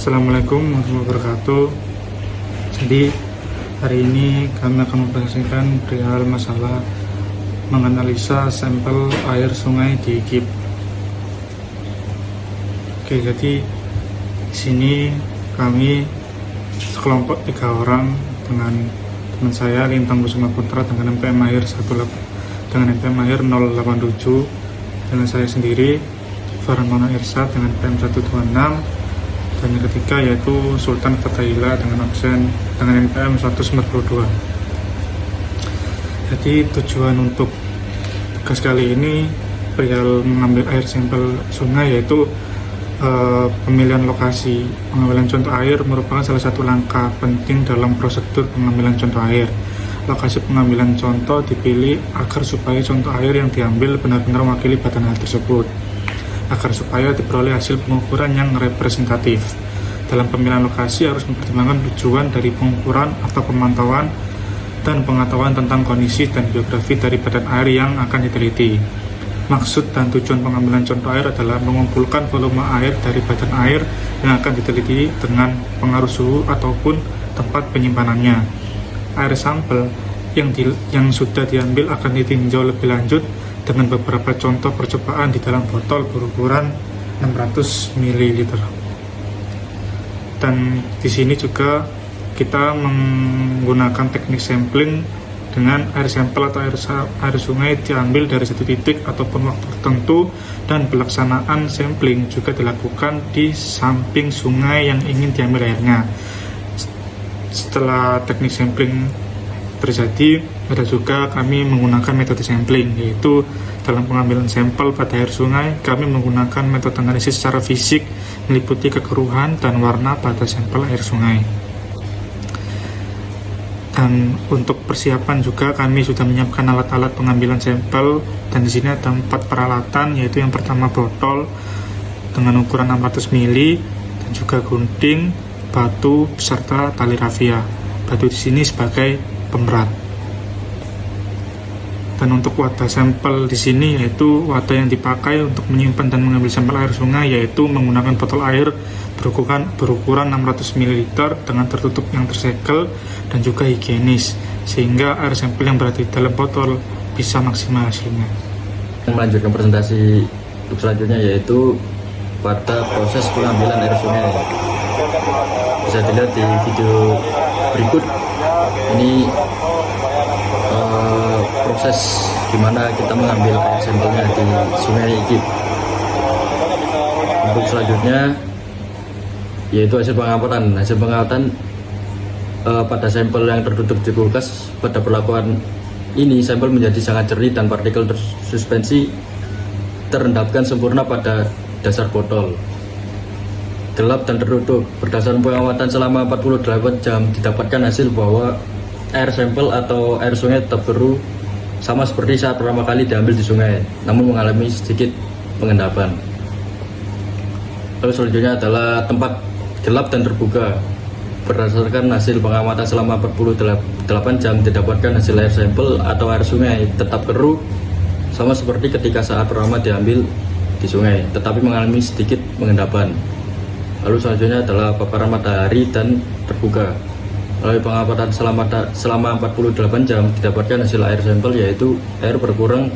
Assalamualaikum warahmatullahi wabarakatuh. Jadi hari ini kami akan mempresentasikan perihal masalah menganalisa sampel air sungai di IGIP. Oke, jadi di sini kami sekelompok 3 orang dengan teman saya Lintang Kusuma Putra dengan NPM akhir 087, dengan saya sendiri Farmana Irsad dengan NPM 126, dan yang ketiga yaitu Sultan Fatahila dengan absen dengan NPM 142. Jadi tujuan untuk tugas kali ini perihal mengambil air sampel sungai, yaitu pemilihan lokasi pengambilan contoh air merupakan salah satu langkah penting dalam prosedur pengambilan contoh air. Lokasi pengambilan contoh dipilih agar supaya contoh air yang diambil benar-benar mewakili badan air tersebut, agar supaya diperoleh hasil pengukuran yang representatif. Dalam pemilihan lokasi harus mempertimbangkan tujuan dari pengukuran atau pemantauan dan pengetahuan tentang kondisi dan biografi dari badan air yang akan diteliti. Maksud dan tujuan pengambilan contoh air adalah mengumpulkan volume air dari badan air yang akan diteliti dengan pengaruh suhu ataupun tempat penyimpanannya. Air sampel yang sudah diambil akan ditinjau lebih lanjut dengan beberapa contoh percobaan di dalam botol berukuran 600 ml. Dan di sini juga kita menggunakan teknik sampling dengan air sampel atau air sungai diambil dari satu titik ataupun waktu tertentu, dan pelaksanaan sampling juga dilakukan di samping sungai yang ingin diambil airnya. Setelah teknik sampling terjadi, ada juga kami menggunakan metode sampling, yaitu dalam pengambilan sampel pada air sungai kami menggunakan metode analisis secara fisik meliputi kekeruhan dan warna pada sampel air sungai. Dan untuk persiapan juga kami sudah menyiapkan alat-alat pengambilan sampel, dan di sini ada 4 peralatan, yaitu yang pertama botol dengan ukuran 600 ml dan juga gunting, batu beserta tali rafia. Batu di sini sebagai pemberat. Dan untuk wadah sampel di sini yaitu wadah yang dipakai untuk menyimpan dan mengambil sampel air sungai, yaitu menggunakan botol air berukuran 600 ml dengan tertutup yang tersegel dan juga higienis, sehingga air sampel yang berada di dalam botol bisa maksimal hasilnya. Melanjutkan presentasi untuk selanjutnya, yaitu pada proses pengambilan air sungai. Bisa dilihat di video berikut ini proses dimana kita mengambil air sampelnya di sungai IGIP. Untuk selanjutnya yaitu hasil pengamatan pada sampel yang tertutup di kulkas. Pada perlakuan ini sampel menjadi sangat jernih dan partikel suspensi terendapkan sempurna pada dasar botol, gelap dan tertutup. Berdasarkan pengamatan selama 48 jam didapatkan hasil bahwa air sampel atau air sungai tetap biru sama seperti saat pertama kali diambil di sungai, namun mengalami sedikit pengendapan. Lalu selanjutnya adalah tempat gelap dan terbuka. Berdasarkan hasil pengamatan selama 48 jam didapatkan hasil air sampel atau air sungai tetap keruh sama seperti ketika saat pertama diambil di sungai, tetapi mengalami sedikit pengendapan. Lalu selanjutnya adalah paparan matahari dan terbuka. Melalui pengamatan selama 48 jam didapatkan hasil air sampel, yaitu air berkurang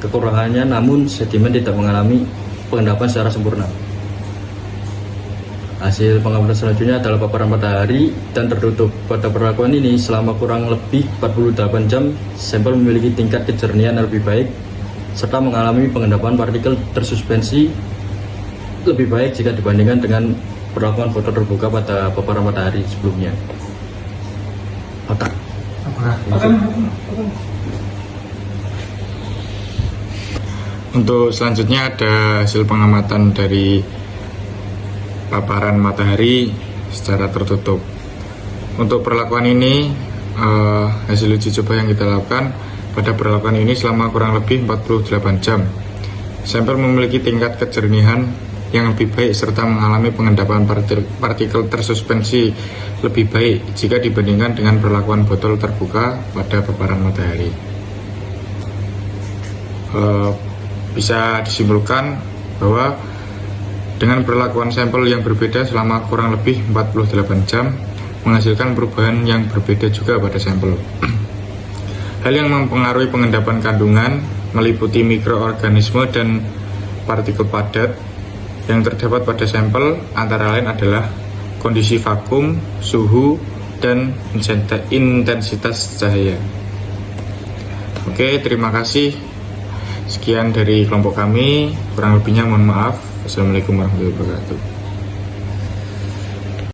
kekurangannya, namun sedimen tidak mengalami pengendapan secara sempurna. Hasil pengamatan selanjutnya adalah paparan matahari dan tertutup. Pada perlakuan ini selama kurang lebih 48 jam sampel memiliki tingkat kejernihan yang lebih baik serta mengalami pengendapan partikel tersuspensi lebih baik jika dibandingkan dengan perlakuan botol terbuka pada paparan matahari sebelumnya. Untuk selanjutnya ada hasil pengamatan dari paparan matahari secara tertutup. Untuk perlakuan ini hasil uji coba yang kita lakukan pada perlakuan ini selama kurang lebih 48 jam. Sampel memiliki tingkat kejernihan yang lebih baik serta mengalami pengendapan partikel tersuspensi lebih baik jika dibandingkan dengan perlakuan botol terbuka pada paparan matahari. Bisa disimpulkan bahwa Dengan perlakuan sampel yang berbeda selama kurang lebih 48 jam, menghasilkan perubahan yang berbeda juga pada sampel. Hal yang mempengaruhi pengendapan kandungan meliputi mikroorganisme dan partikel padat yang terdapat pada sampel, antara lain adalah kondisi vakum, suhu, dan intensitas cahaya. Oke, terima kasih. Sekian dari kelompok kami, kurang lebihnya mohon maaf. Assalamualaikum warahmatullahi wabarakatuh.